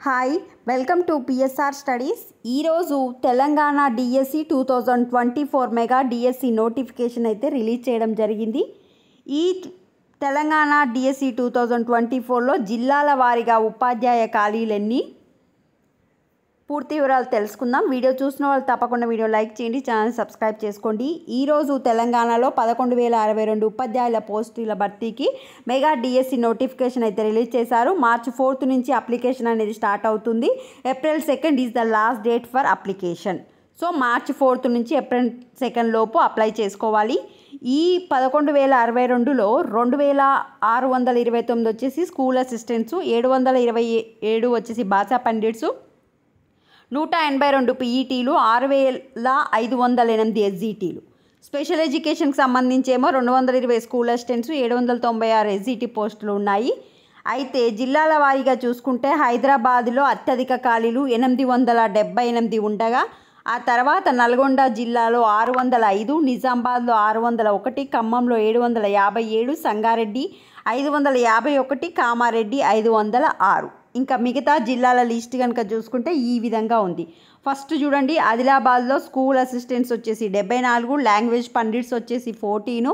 Hi welcome to PSR studies. ఈరోజు Telangana DSC 2024 mega DSC notification అయితే release చేయడం జరిగింది. ఈ తెలంగాణ డిఎస్సి 2024లో జిల్లాల వారీగా ఉపాధ్యాయ ఖాళీలన్నీ పూర్తి వివరాలు తెలుసుకుందాం. వీడియో చూసిన వాళ్ళు తప్పకుండా వీడియో లైక్ చేయండి, ఛానల్ సబ్స్క్రైబ్ చేసుకోండి. ఈరోజు తెలంగాణలో 11,062 ఉపాధ్యాయుల పోస్టుల భర్తీకి మెగా డిఎస్సి నోటిఫికేషన్ అయితే రిలీజ్ చేశారు. మార్చి 4th నుంచి అప్లికేషన్ అనేది స్టార్ట్ అవుతుంది. April 2nd is the last date for application. So March 4th నుంచి April 2nd లోపు అప్లై చేసుకోవాలి. ఈ 11,062లో 2,629 వచ్చేసి స్కూల్ అసిస్టెంట్స్, 727 వచ్చేసి భాషా పండిట్స్, 182 పీఈటీలు, 6,508 ఎస్జిటీలు. స్పెషల్ ఎడ్యుకేషన్కి సంబంధించి ఏమో 220 స్కూల్ అసిస్టెంట్స్, 796 ఎస్జిటి పోస్టులు ఉన్నాయి. అయితే జిల్లాల వారీగా చూసుకుంటే హైదరాబాద్లో అత్యధిక ఖాళీలు 878 ఉండగా, ఆ తర్వాత నల్గొండ జిల్లాలో 605, నిజామాబాద్లో 601, ఖమ్మంలో 757, సంగారెడ్డి 551, కామారెడ్డి 506. ఇంకా మిగతా జిల్లాల లిస్ట్ కనుక చూసుకుంటే ఈ విధంగా ఉంది. ఫస్ట్ చూడండి, ఆదిలాబాద్లో స్కూల్ అసిస్టెంట్స్ వచ్చేసి 74, లాంగ్వేజ్ పండిట్స్ వచ్చేసి 14,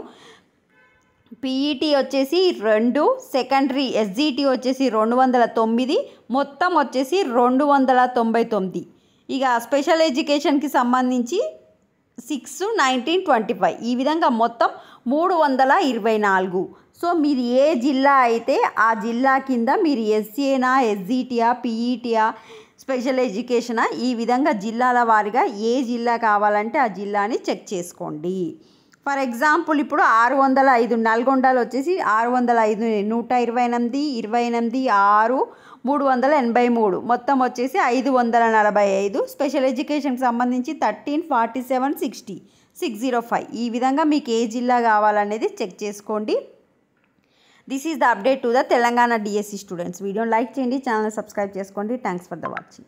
పీఈటీ వచ్చేసి 2, సెకండరీ ఎస్జిటి వచ్చేసి 209, మొత్తం వచ్చేసి 299. ఇక స్పెషల్ ఎడ్యుకేషన్కి సంబంధించి 6, 19, 25 ఈ విధంగా మొత్తం 324. సో మీరు ఏ జిల్లా అయితే ఆ జిల్లా కింద మీరు ఎస్సీనా, ఎస్జిటియా, పీఈటీయా, స్పెషల్ ఎడ్యుకేషనా, ఈ విధంగా జిల్లాల వారీగా ఏ జిల్లా కావాలంటే ఆ జిల్లాని చెక్ చేసుకోండి. ఫర్ ఎగ్జాంపుల్ ఇప్పుడు 605 నల్గొండలో వచ్చేసి 605, 128, 28, 6, 383, మొత్తం వచ్చేసి 545. స్పెషల్ ఎడ్యుకేషన్కి సంబంధించి 13, 47, 60, 605 ఈ విధంగా మీకు ఏ జిల్లా కావాలనేది చెక్ చేసుకోండి. This is the update to the Telangana DSC students. వీడియోని లైక్ చేయండి, ఛానల్ సబ్స్క్రైబ్ చేసుకోండి. Thanks for the watching.